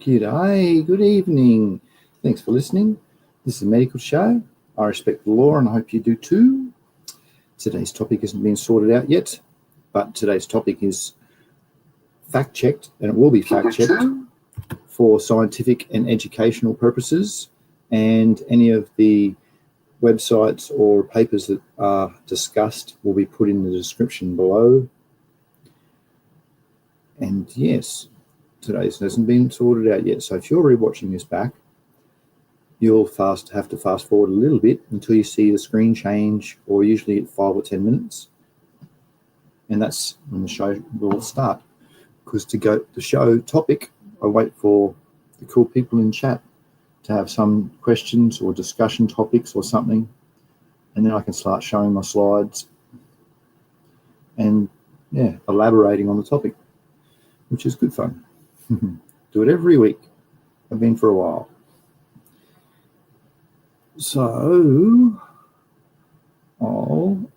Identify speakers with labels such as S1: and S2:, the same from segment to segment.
S1: G'day, good evening. Thanks for listening. This is a medical show. I respect the law and I hope you do too. Today's topic hasn't been sorted out yet, but today's topic is fact-checked, and it will be fact-checked for scientific and educational purposes, and any of the websites or papers that are discussed will be put in the description below. And yes, today's hasn't been sorted out yet, so if you're rewatching this back, you'll have to fast forward a little bit until you see the screen change, or usually at 5 or 10 minutes, and that's when the show will start. Because to go the show topic, I wait for the cool people in chat to have some questions or discussion topics or something, and then I can start showing my slides and elaborating on the topic, which is good fun. Do it every week. I've been for a while. So I'll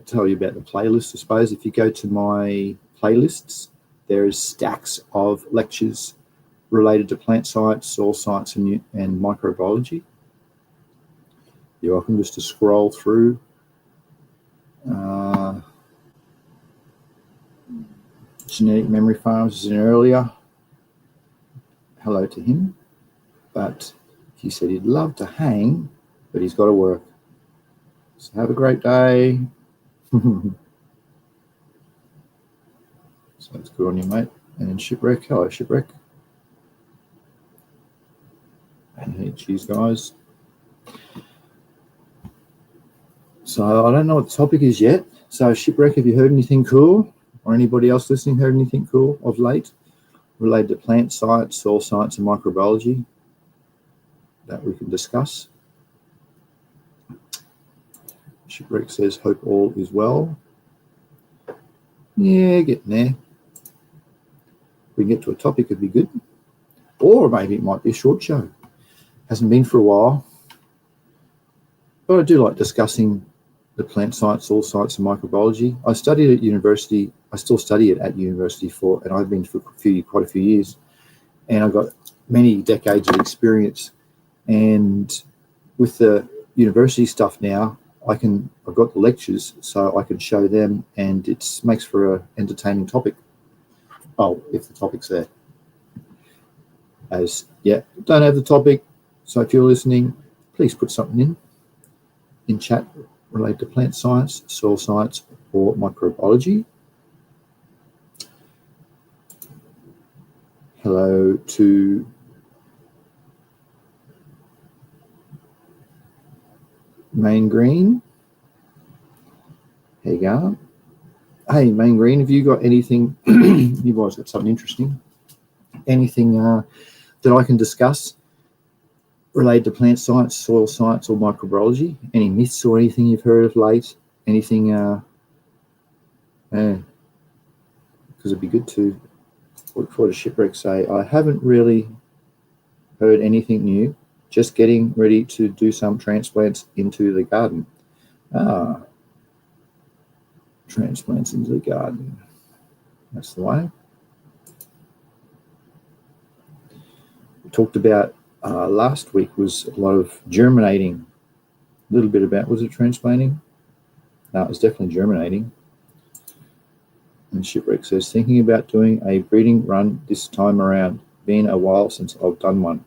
S1: tell you about the playlist, I suppose. If you go to my playlists, there is stacks of lectures related to plant science, soil science, and microbiology. You're welcome just to scroll through. Genetic Memory Farms is in earlier. Hello to him. But he said he'd love to hang, but he's got to work. So have a great day. So that's good on you, mate. And then Shipwreck. Hello, Shipwreck. And cheers, guys. So I don't know what the topic is yet. So Shipwreck, have you heard anything cool? Or anybody else listening heard anything cool of late related to plant science, soil science, and microbiology that we can discuss? Shipwreck says, hope all is well. Yeah, getting there. If we can get to a topic, it'd be good. Or maybe it might be a short show. Hasn't been for a while. But I do like discussing the plant science, soil science, and microbiology. I studied at university. I still study it at university and I've been for quite a few years. And I've got many decades of experience. And with the university stuff now, I've got the lectures, so I can show them, and it makes for an entertaining topic. Oh, if the topic's there. Don't have the topic, so if you're listening, please put something in chat related to plant science, soil science, or microbiology. Hello to Main Green. There you go. Hey, Main Green, have you got anything? You've always got something interesting. Anything that I can discuss related to plant science, soil science, or microbiology? Any myths or anything you've heard of late? Anything? Because it'd be good to look for the Shipwreck say, I haven't really heard anything new. Just getting ready to do some transplants into the garden. Transplants into the garden. That's the way. We talked about last week was a lot of germinating. A little bit about, was it transplanting? No, it was definitely germinating. And Shipwreck says, thinking about doing a breeding run this time around. Been a while since I've done one.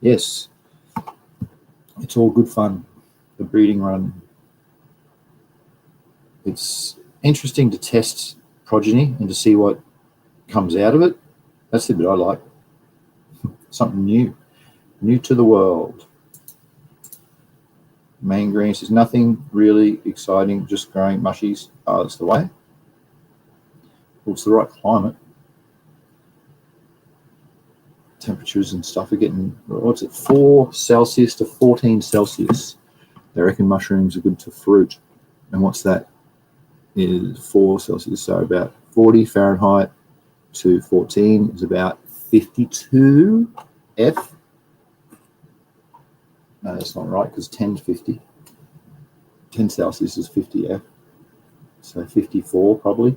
S1: Yes, it's all good fun, the breeding run. It's interesting to test progeny and to see what comes out of it. That's the bit I like. Something new to the world. Main Green says, nothing really exciting, just growing mushies. Oh, that's the way. Well, it's the right climate. Temperatures and stuff are getting, what's it, 4 Celsius to 14 Celsius. They reckon mushrooms are good to fruit. And what's that? Is 4 Celsius, so about 40 Fahrenheit to 14 is about 52 F. No, that's not right, because 10 is 50. 10 Celsius is 50 F. So 54 probably.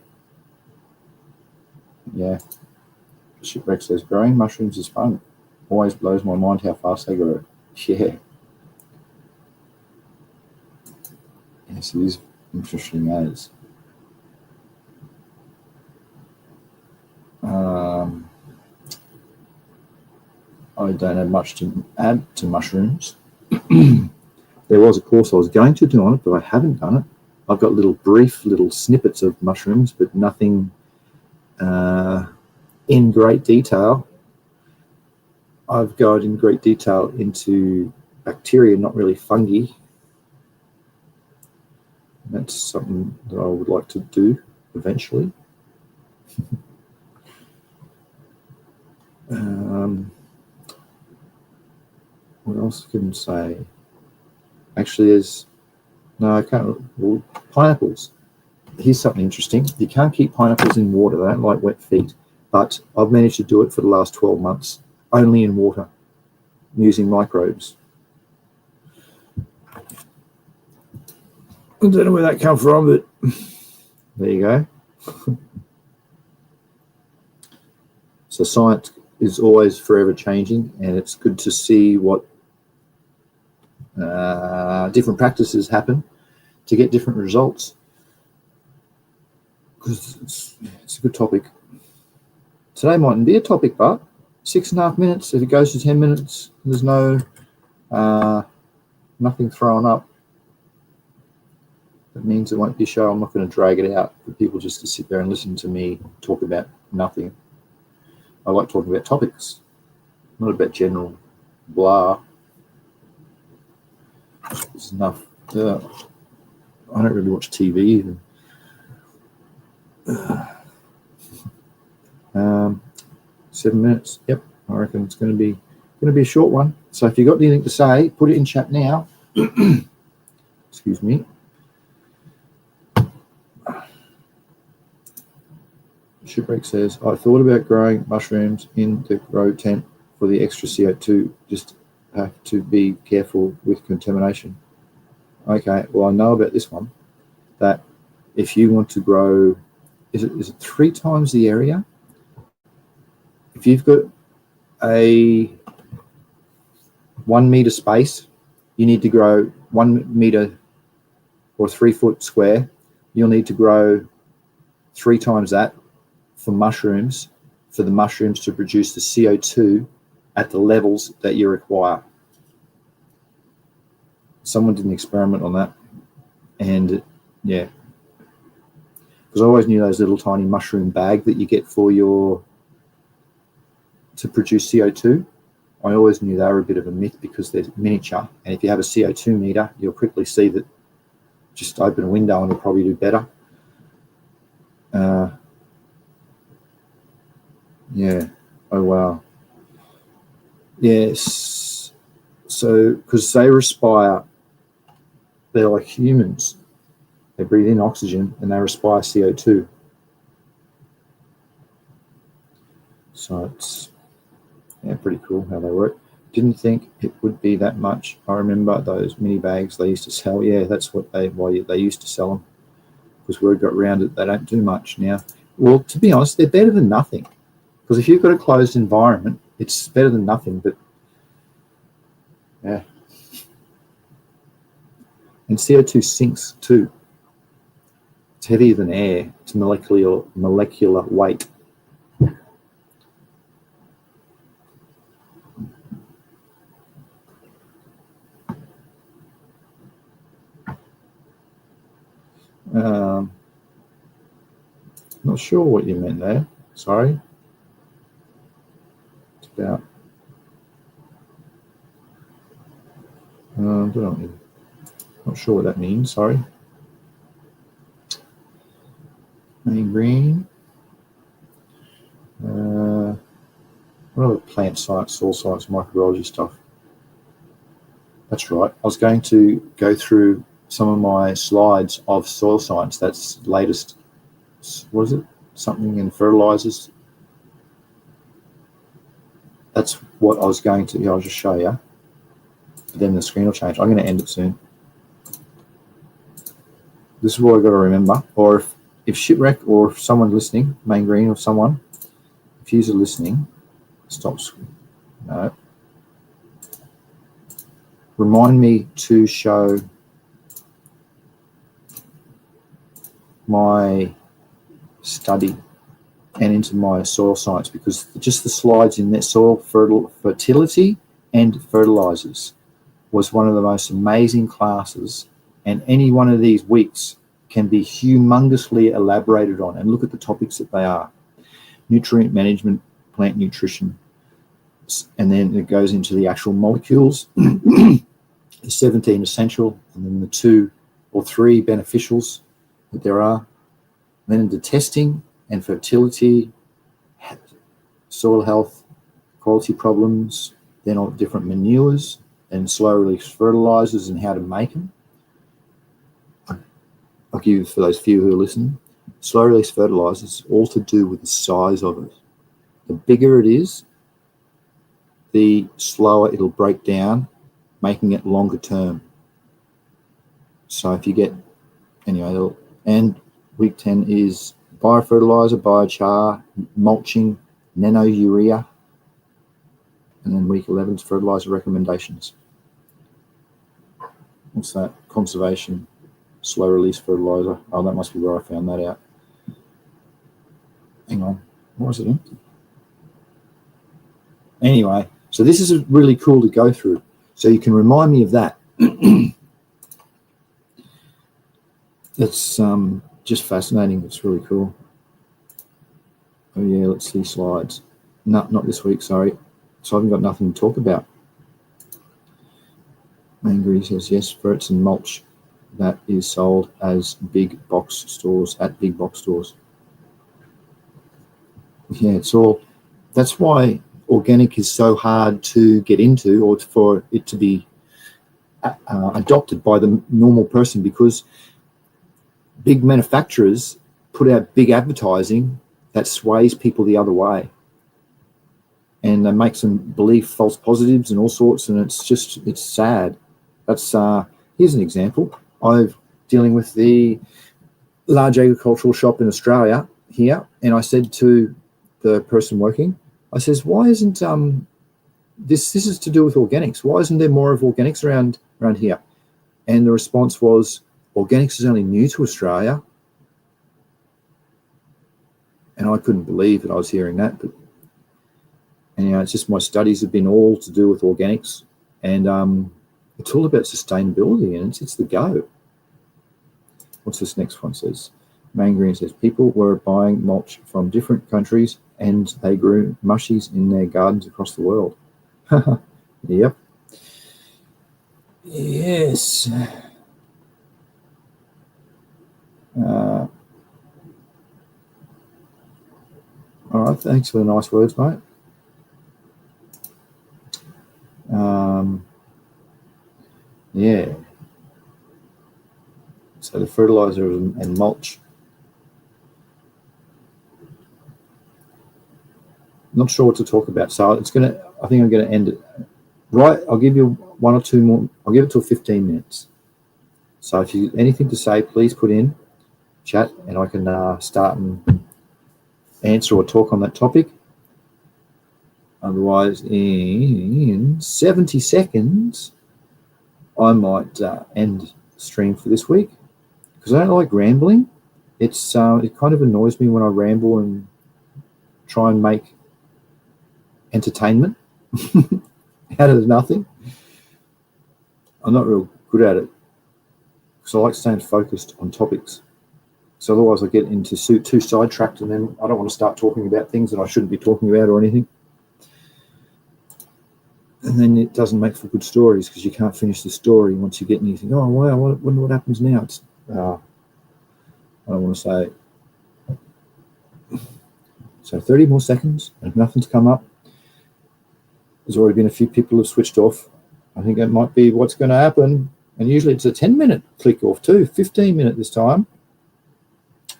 S1: Yeah. Shipwreck says, growing mushrooms is fun. Always blows my mind how fast they grow. Yeah. Yes, it is interesting as. I don't have much to add to mushrooms. There was a course I was going to do on it, but I haven't done it. I've got brief little snippets of mushrooms, but nothing in great detail. I've gone in great detail into bacteria, not really fungi. That's something that I would like to do eventually. What else can I say? Actually, I can't. Well, pineapples. Here's something interesting. You can't keep pineapples in water. They don't like wet feet. But I've managed to do it for the last 12 months, only in water, using microbes. I don't know where that come from, but there you go. So science is always forever changing, and it's good to see what different practices happen to get different results, because it's a good topic. Today mightn't be a topic, but 6.5 minutes. If it goes to 10 minutes, there's no nothing thrown up. That means it won't be a show. I'm not going to drag it out for people just to sit there and listen to me talk about nothing. I like talking about topics, not about general blah. It's enough. I don't really watch TV even. 7 minutes. Yep, I reckon it's going to be a short one. So if you've got anything to say, put it in chat now. Excuse me. Shipwreck says, I thought about growing mushrooms in the grow tent for the extra CO2. Just have to be careful with contamination. Okay, well, I know about this one, that if you want to grow, is it 3 times the area? If you've got a 1 meter space, you need to grow 1 meter or 3 foot square. You'll need to grow 3 times that for mushrooms, for the mushrooms to produce the CO2 at the levels that you require. Someone did an experiment on that, and yeah, because I always knew those little tiny mushroom bag that you get for to produce CO2. I always knew they were a bit of a myth because they're miniature, and if you have a CO2 meter, you'll quickly see that. Just open a window and it'll probably do better. Yeah. Oh wow. Yes. So because they respire, they're like humans. They breathe in oxygen and they respire CO2. So it's pretty cool how they work. Didn't think it would be that much. I remember those mini bags they used to sell. Yeah, that's why they used to sell them. Because word got round it, they don't do much now. Well, to be honest, they're better than nothing. Because if you've got a closed environment, it's better than nothing. But yeah, and CO2 sinks too. It's heavier than air. It's molecular weight. Not sure what you meant there. Sorry. It's about. Don't know. Not sure what that means. Sorry. Main green. What other plant science, soil science, microbiology stuff? That's right. I was going to go through some of my slides of soil science. That's latest. What is it? Something in fertilizers. That's what I was going to. I'll just show you. But then the screen will change. I'm going to end it soon. This is what I've got to remember. Or if Shipwreck or if someone listening, Main Green or someone, if you're listening, stop. No. Remind me to show my study and into my soil science, because just the slides in that soil fertility and fertilizers was one of the most amazing classes, and any one of these weeks can be humongously elaborated on. And look at the topics that they are: nutrient management, plant nutrition, and then it goes into the actual molecules, the 17 essential, and then the 2 or 3 beneficials that there are. Then into testing and fertility, soil health, quality problems, then on different manures and slow release fertilizers and how to make them. I'll give you, for those few who are listening, slow release fertilizers, all to do with the size of it. The bigger it is, the slower it'll break down, making it longer term. So if you get, anyway, and week 10 is biofertilizer, biochar, mulching, nano-urea, and then week 11 is fertilizer recommendations. What's that? Conservation, slow release fertilizer. Oh, that must be where I found that out. Hang on, what was it in? Anyway, so this is really cool to go through. So you can remind me of that. That's just fascinating. It's really cool. Oh yeah, let's see slides. No, not this week, sorry. So I haven't got nothing to talk about. Angry says yes, ferrets and mulch that is sold as big box stores, at big box stores. Yeah, it's all, that's why organic is so hard to get into, or for it to be adopted by the normal person, because big manufacturers put out big advertising that sways people the other way, and that makes them believe false positives and all sorts, and it's sad. That's here's an example. I'm dealing with the large agricultural shop in Australia here, and I said to the person working, I says, why isn't this is to do with organics, why isn't there more of organics around here? And the response was, organics is only new to Australia. And I couldn't believe that I was hearing that. But anyhow, it's just my studies have been all to do with organics, and it's all about sustainability, and it's the go. What's this next one says? Main Green says, people were buying mulch from different countries and they grew mushies in their gardens across the world. Yep. Yes. All right, thanks for the nice words, mate. Yeah. So the fertilizer and mulch. Not sure what to talk about, so I think I'm gonna end it. Right, I'll give you 1 or 2 more. I'll give it till 15 minutes. So if you anything to say, please put in chat, and I can start and answer or talk on that topic. Otherwise, in 70 seconds, I might end the stream for this week, because I don't like rambling. It's it kind of annoys me when I ramble and try and make entertainment out of nothing. I'm not real good at it, because I like staying focused on topics. So otherwise I get into too sidetracked, and then I don't want to start talking about things that I shouldn't be talking about or anything. And then it doesn't make for good stories, because you can't finish the story once you get and you think, oh, wow, what happens now? It's, I don't want to say it. So 30 more seconds, and if nothing's come up, there's already been a few people who have switched off. I think that might be what's going to happen. And usually it's a 10-minute click off too, 15-minute this time.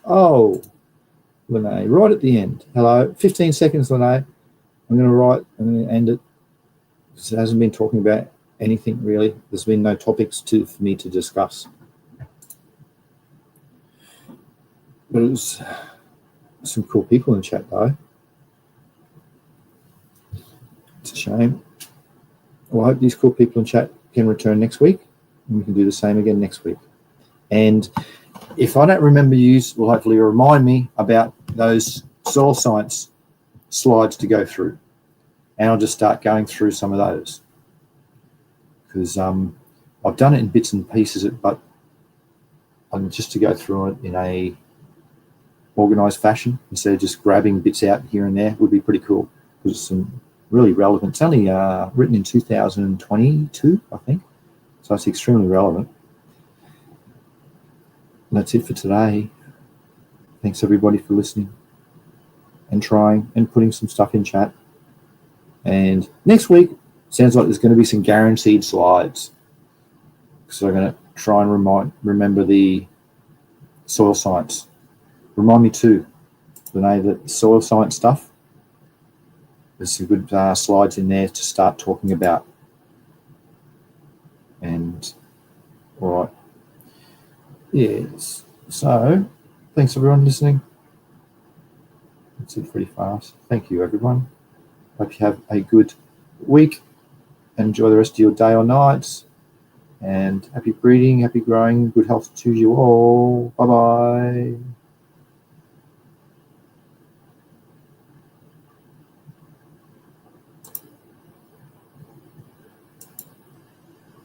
S1: Oh, Lene, right at the end. Hello, 15 seconds, Lene. I'm going to end it, because it hasn't been talking about anything really. There's been no topics for me to discuss. But it was some cool people in chat though. same. Well, I hope these cool people in chat can return next week, and we can do the same again next week. And if I don't remember, you will hopefully remind me about those soil science slides to go through, and I'll just start going through some of those, because I've done it in bits and pieces, but just to go through it in a organized fashion instead of just grabbing bits out here and there would be pretty cool, because it's some really relevant. It's only written in 2022, I think, so it's extremely relevant. And that's it for today. Thanks everybody for listening and trying and putting some stuff in chat. And next week sounds like there's going to be some guaranteed slides, so I'm going to try and remember the soil science. Remind me too, Renee, that the soil science stuff, there's some good slides in there to start talking about. And all right, yes. So thanks everyone listening. That's it pretty fast. Thank you everyone. Hope you have a good week. Enjoy the rest of your day or nights. And happy breeding, happy growing, good health to you all. Bye-bye.